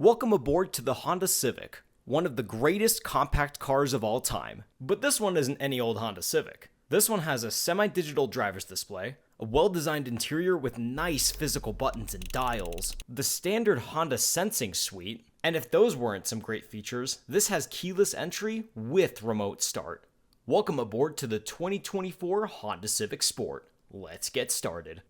Welcome aboard to the Honda Civic, one of the greatest compact cars of all time. But this one isn't any old Honda Civic. This one has a semi-digital driver's display, a well-designed interior with nice physical buttons and dials, the standard Honda Sensing suite, and if those weren't some great features, this has keyless entry with remote start. Welcome aboard to the 2024 Honda Civic Sport. Let's get started.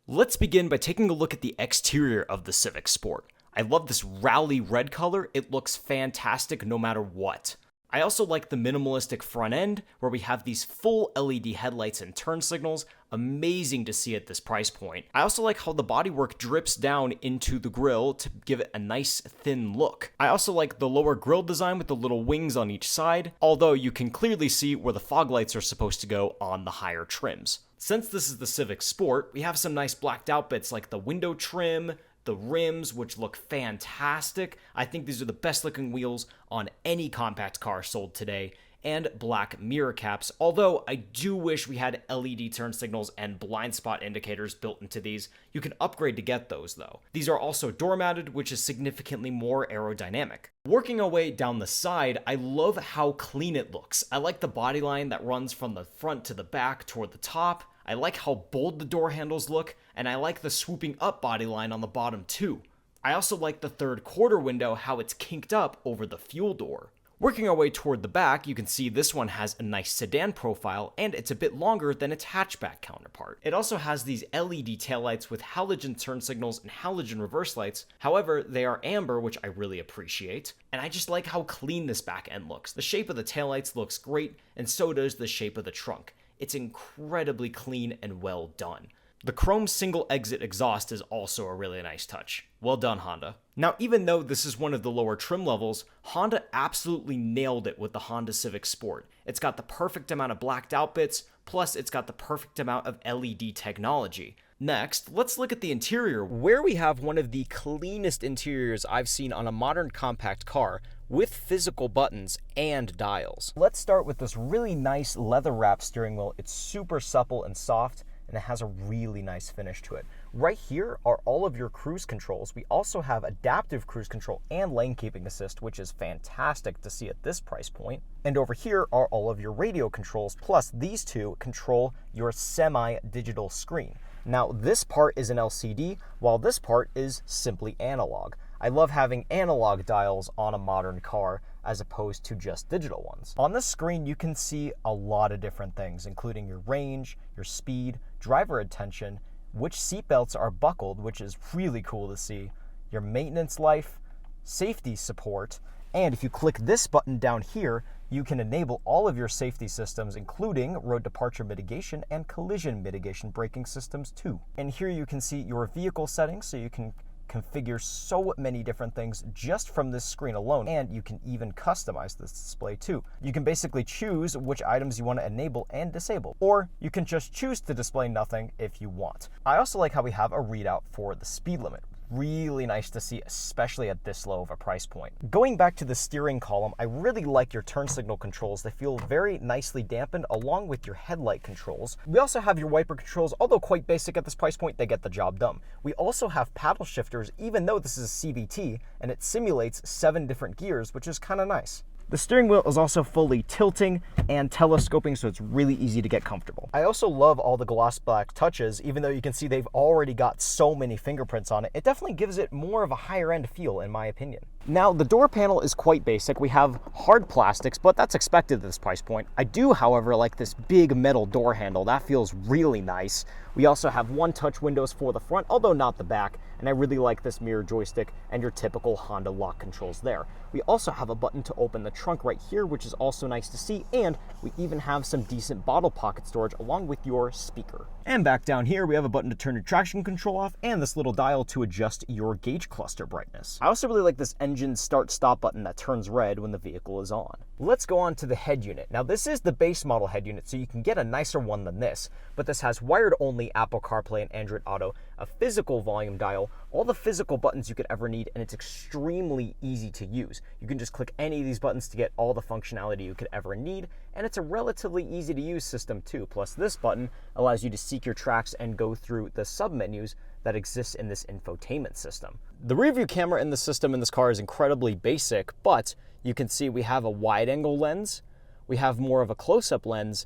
Let's begin by taking a look at the exterior of the Civic Sport. I love this rally red color, it looks fantastic no matter what. I also like the minimalistic front end, where we have these full LED headlights and turn signals, amazing to see at this price point. I also like how the bodywork drips down into the grille to give it a nice thin look. I also like the lower grille design with the little wings on each side, although you can clearly see where the fog lights are supposed to go on the higher trims. Since this is the Civic Sport, we have some nice blacked out bits like the window trim, the rims, which look fantastic. I think these are the best looking wheels on any compact car sold today, and black mirror caps, although I do wish we had LED turn signals and blind spot indicators built into these. You can upgrade to get those though. These are also door mounted, which is significantly more aerodynamic. Working our way down the side, I love how clean it looks. I like the body line that runs from the front to the back toward the top. I like how bold the door handles look, and I like the swooping up body line on the bottom too. I also like the third quarter window, how it's kinked up over the fuel door. Working our way toward the back, you can see this one has a nice sedan profile, and it's a bit longer than its hatchback counterpart. It also has these LED taillights with halogen turn signals and halogen reverse lights. However, they are amber, which I really appreciate, and I just like how clean this back end looks. The shape of the taillights looks great, and so does the shape of the trunk. It's incredibly clean and well done. The chrome single exit exhaust is also a really nice touch. Well done, Honda. Now, even though this is one of the lower trim levels, Honda absolutely nailed it with the Honda Civic Sport. It's got the perfect amount of blacked out bits, plus it's got the perfect amount of LED technology. Next, let's look at the interior, where we have one of the cleanest interiors I've seen on a modern compact car, with physical buttons and dials. Let's start with this really nice leather wrap steering wheel. It's super supple and soft, and it has a really nice finish to it. Right here are all of your cruise controls. We also have adaptive cruise control and lane keeping assist, which is fantastic to see at this price point. And over here are all of your radio controls, plus these two control your semi-digital screen. Now, this part is an LCD, while this part is simply analog. I love having analog dials on a modern car as opposed to just digital ones. On this screen, you can see a lot of different things, including your range, your speed, driver attention, which seatbelts are buckled, which is really cool to see, your maintenance life, safety support, and if you click this button down here, you can enable all of your safety systems, including road departure mitigation and collision mitigation braking systems too. And here you can see your vehicle settings, so you can configure so many different things just from this screen alone, and you can even customize this display too. You can basically choose which items you want to enable and disable, or you can just choose to display nothing if you want. I also like how we have a readout for the speed limit. Really nice to see, especially at this low of a price point. Going back to the steering column, I really like your turn signal controls. They feel very nicely dampened along with your headlight controls. We also have your wiper controls, although quite basic at this price point, they get the job done. We also have paddle shifters, even though this is a CVT, and it simulates 7 different gears, which is kind of nice. The steering wheel is also fully tilting and telescoping, so it's really easy to get comfortable. I also love all the gloss black touches, even though you can see they've already got so many fingerprints on it. It definitely gives it more of a higher end feel, in my opinion. Now, the door panel is quite basic. We have hard plastics, but that's expected at this price point. I do, however, like this big metal door handle. That feels really nice. We also have one-touch windows for the front, although not the back, and I really like this mirror joystick and your typical Honda lock controls there. We also have a button to open the trunk right here, which is also nice to see, and we even have some decent bottle pocket storage along with your speaker. And back down here, we have a button to turn your traction control off and this little dial to adjust your gauge cluster brightness. I also really like this engine start-stop button that turns red when the vehicle is on. Let's go on to the head unit. Now this is the base model head unit, so you can get a nicer one than this, but this has wired only Apple CarPlay and Android Auto, a physical volume dial, all the physical buttons you could ever need, and it's extremely easy to use. You can just click any of these buttons to get all the functionality you could ever need, and it's a relatively easy to use system too. Plus this button allows you to seek your tracks and go through the sub-menus that exists in this infotainment system. The rear view camera in the system in this car is incredibly basic, but you can see we have a wide angle lens, we have more of a close-up lens,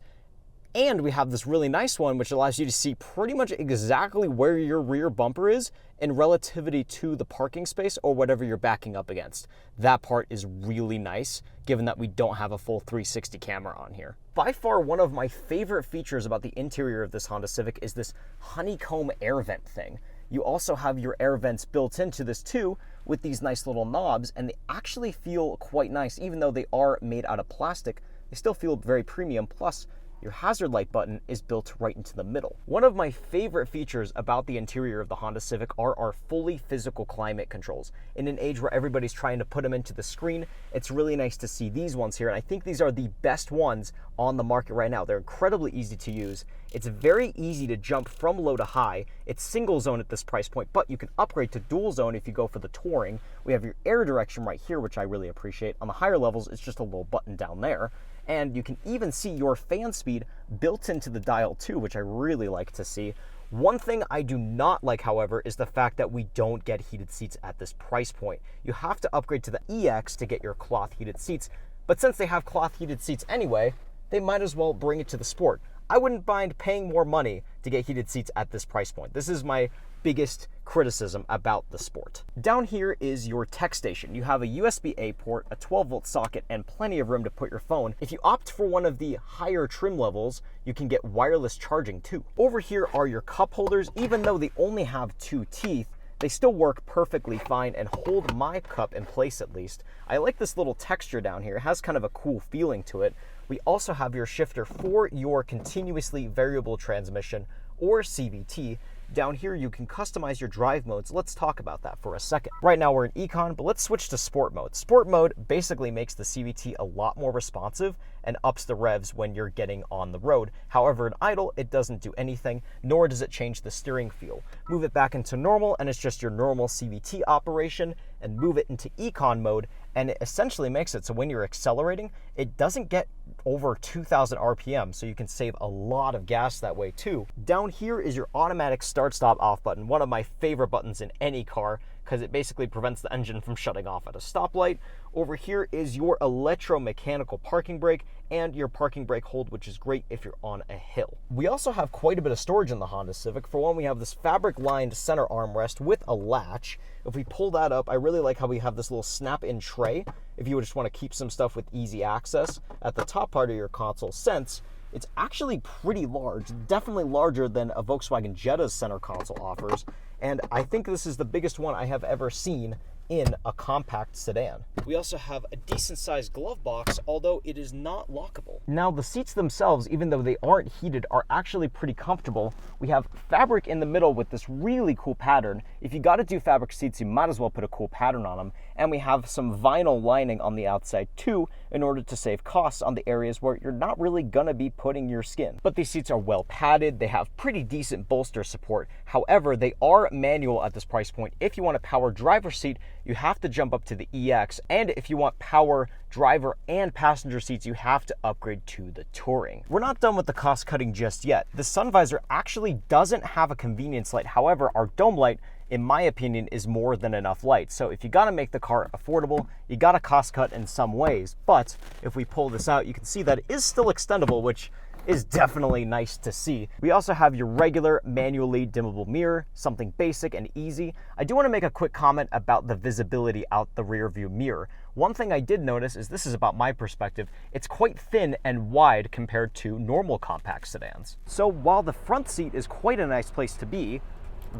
and we have this really nice one which allows you to see pretty much exactly where your rear bumper is in relativity to the parking space or whatever you're backing up against. That part is really nice, given that we don't have a full 360 camera on here. By far, one of my favorite features about the interior of this Honda Civic is this honeycomb air vent thing. You also have your air vents built into this too, with these nice little knobs, and they actually feel quite nice. Even though they are made out of plastic, they still feel very premium. Plus, your hazard light button is built right into the middle. One of my favorite features about the interior of the Honda Civic are our fully physical climate controls. In an age where everybody's trying to put them into the screen, it's really nice to see these ones here, and I think these are the best ones on the market right now. They're incredibly easy to use. It's very easy to jump from low to high. It's single zone at this price point, but you can upgrade to dual zone if you go for the touring. We have your air direction right here, which I really appreciate. On the higher levels, it's just a little button down there. And you can even see your fan speed built into the dial too, which I really like to see. One thing I do not like, however, is the fact that we don't get heated seats at this price point. You have to upgrade to the EX to get your cloth heated seats, but since they have cloth heated seats anyway, they might as well bring it to the Sport. I wouldn't mind paying more money to get heated seats at this price point. This is my biggest criticism about the Sport. Down here is your tech station. You have a USB-A port, a 12-volt socket, and plenty of room to put your phone. If you opt for one of the higher trim levels, you can get wireless charging too. Over here are your cup holders. Even though they only have 2 teeth, they still work perfectly fine and hold my cup in place at least. I like this little texture down here. It has kind of a cool feeling to it. We also have your shifter for your continuously variable transmission, or CVT. Down here you can customize your drive modes. Let's talk about that for a second. Right now we're in Econ, but let's switch to Sport mode. Sport mode basically makes the CVT a lot more responsive and ups the revs when you're getting on the road. However, in idle, it doesn't do anything, nor does it change the steering feel. Move it back into normal and it's just your normal CVT operation, and move it into Econ mode and it essentially makes it so when you're accelerating, it doesn't get over 2,000 RPM, so you can save a lot of gas that way too. Down here is your automatic start-stop off button, one of my favorite buttons in any car, because it basically prevents the engine from shutting off at a stoplight. Over here is your electromechanical parking brake and your parking brake hold, which is great if you're on a hill. We also have quite a bit of storage in the Honda Civic. For one, we have this fabric-lined center armrest with a latch. If we pull that up, I really like how we have this little snap-in tray if you just want to keep some stuff with easy access at the top part of your console, since it's actually pretty large, definitely larger than a Volkswagen Jetta's center console offers, and I think this is the biggest one I have ever seen in a compact sedan. We also have a decent sized glove box, although it is not lockable. Now the seats themselves, even though they aren't heated, are actually pretty comfortable. We have fabric in the middle with this really cool pattern. If you gotta do fabric seats, you might as well put a cool pattern on them. And we have some vinyl lining on the outside too, in order to save costs on the areas where you're not really gonna be putting your skin. But these seats are well padded, they have pretty decent bolster support. However, they are manual at this price point. If you want a power driver seat, you have to jump up to the EX, and if you want power driver and passenger seats, you have to upgrade to the Touring. We're not done with the cost cutting just yet. The sun visor actually doesn't have a convenience light. However, our dome light, in my opinion, is more than enough light. So if you gotta make the car affordable, you gotta cost cut in some ways. But if we pull this out, you can see that it is still extendable, which is definitely nice to see. We also have your regular manually dimmable mirror, something basic and easy. I do want to make a quick comment about the visibility out the rear view mirror. One thing I did notice is, this is about my perspective, it's quite thin and wide compared to normal compact sedans. So while the front seat is quite a nice place to be,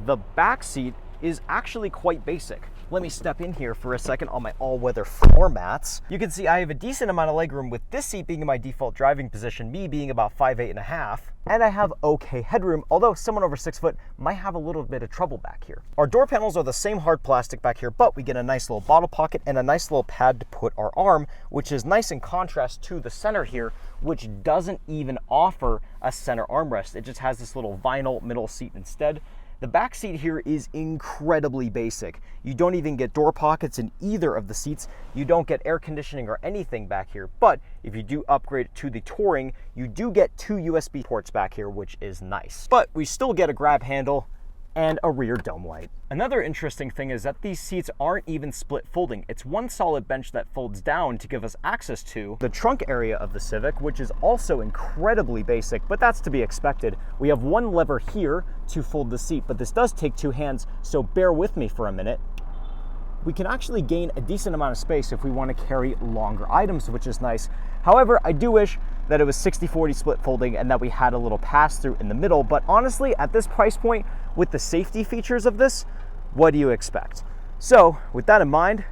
the back seat is actually quite basic. Let me step in here for a second on my all-weather floor mats. You can see I have a decent amount of legroom with this seat being in my default driving position, me being about 5'8.5", and I have okay headroom, although someone over 6 foot might have a little bit of trouble back here. Our door panels are the same hard plastic back here, but we get a nice little bottle pocket and a nice little pad to put our arm, which is nice in contrast to the center here, which doesn't even offer a center armrest. It just has this little vinyl middle seat instead. The back seat here is incredibly basic. You don't even get door pockets in either of the seats. You don't get air conditioning or anything back here. But if you do upgrade to the Touring, you do get 2 USB ports back here, which is nice. But we still get a grab handle and a rear dome light. Another interesting thing is that these seats aren't even split folding. It's one solid bench that folds down to give us access to the trunk area of the Civic, which is also incredibly basic, but that's to be expected. We have one lever here to fold the seat, but this does take 2 hands, so bear with me for a minute. We can actually gain a decent amount of space if we want to carry longer items, which is nice. However, I do wish that it was 60-40 split folding and that we had a little pass-through in the middle, but honestly, at this price point, with the safety features of this, what do you expect? So, with that in mind,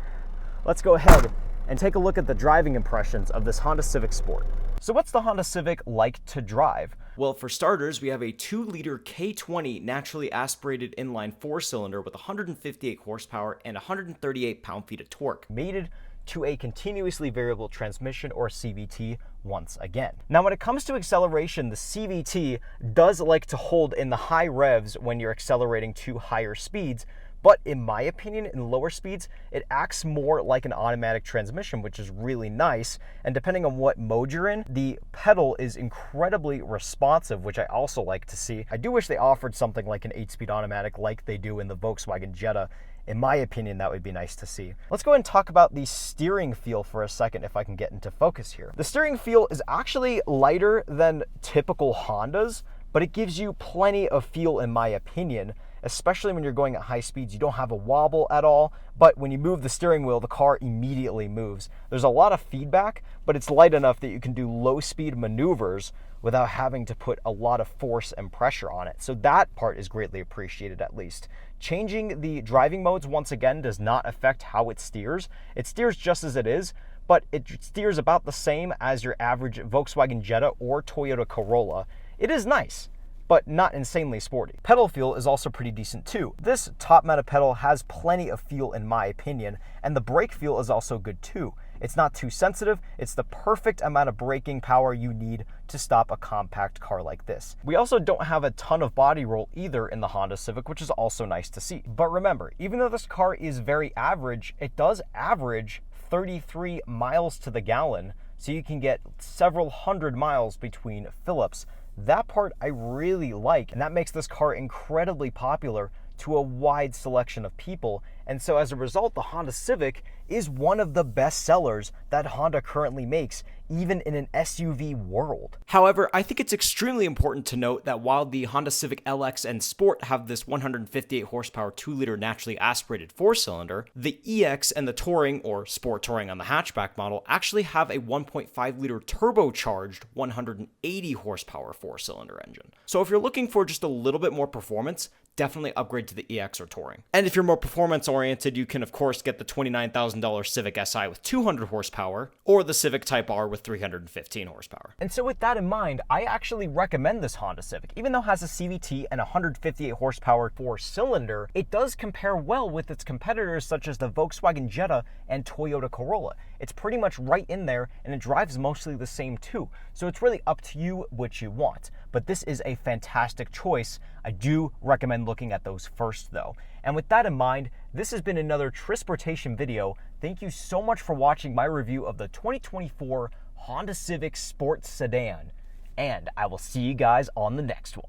let's go ahead and take a look at the driving impressions of this Honda Civic Sport. So what's the Honda Civic like to drive? Well, for starters, we have a 2-liter K20 naturally aspirated inline 4-cylinder with 158 horsepower and 138 pound-feet of torque, mated to a continuously variable transmission, or CVT, once again. Now, when it comes to acceleration, the CVT does like to hold in the high revs when you're accelerating to higher speeds, but in my opinion, in lower speeds, it acts more like an automatic transmission, which is really nice. And depending on what mode you're in, the pedal is incredibly responsive, which I also like to see. I do wish they offered something like an 8-speed automatic like they do in the Volkswagen Jetta. In my opinion, that would be nice to see. Let's go ahead and talk about the steering feel for a second, if I can get into focus here. The steering feel is actually lighter than typical Hondas, but it gives you plenty of feel in my opinion, especially when you're going at high speeds. You don't have a wobble at all, but when you move the steering wheel, the car immediately moves. There's a lot of feedback, but it's light enough that you can do low speed maneuvers without having to put a lot of force and pressure on it. So that part is greatly appreciated, at least. Changing the driving modes, once again, does not affect how it steers. It steers just as it is, but it steers about the same as your average Volkswagen Jetta or Toyota Corolla. It is nice, but not insanely sporty. Pedal feel is also pretty decent too. This top-mounted pedal has plenty of feel in my opinion, and the brake feel is also good too. It's not too sensitive, it's the perfect amount of braking power you need to stop a compact car like this. We also don't have a ton of body roll either in the Honda Civic, which is also nice to see. But remember, even though this car is very average, it does average 33 miles to the gallon, so you can get several hundred miles between fill-ups. That part I really like, and that makes this car incredibly popular to a wide selection of people. And so as a result, the Honda Civic is one of the best sellers that Honda currently makes, even in an SUV world. However, I think it's extremely important to note that while the Honda Civic LX and Sport have this 158 horsepower 2-liter naturally aspirated 4-cylinder, the EX and the Touring, or Sport Touring on the hatchback model, actually have a 1.5-liter turbocharged 180 horsepower 4-cylinder engine. So if you're looking for just a little bit more performance, definitely upgrade to the EX or Touring. And if you're more performance oriented, you can of course get the $29,000 Civic Si with 200 horsepower, or the Civic Type R with 315 horsepower. And so with that in mind, I actually recommend this Honda Civic. Even though it has a CVT and 158 horsepower 4-cylinder, it does compare well with its competitors such as the Volkswagen Jetta and Toyota Corolla. It's pretty much right in there, and it drives mostly the same too. So it's really up to you what you want. But this is a fantastic choice. I do recommend looking at those first though. And with that in mind, this has been another Trisportation video. Thank you so much for watching my review of the 2024 Honda Civic Sport Sedan. And I will see you guys on the next one.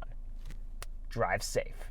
Drive safe.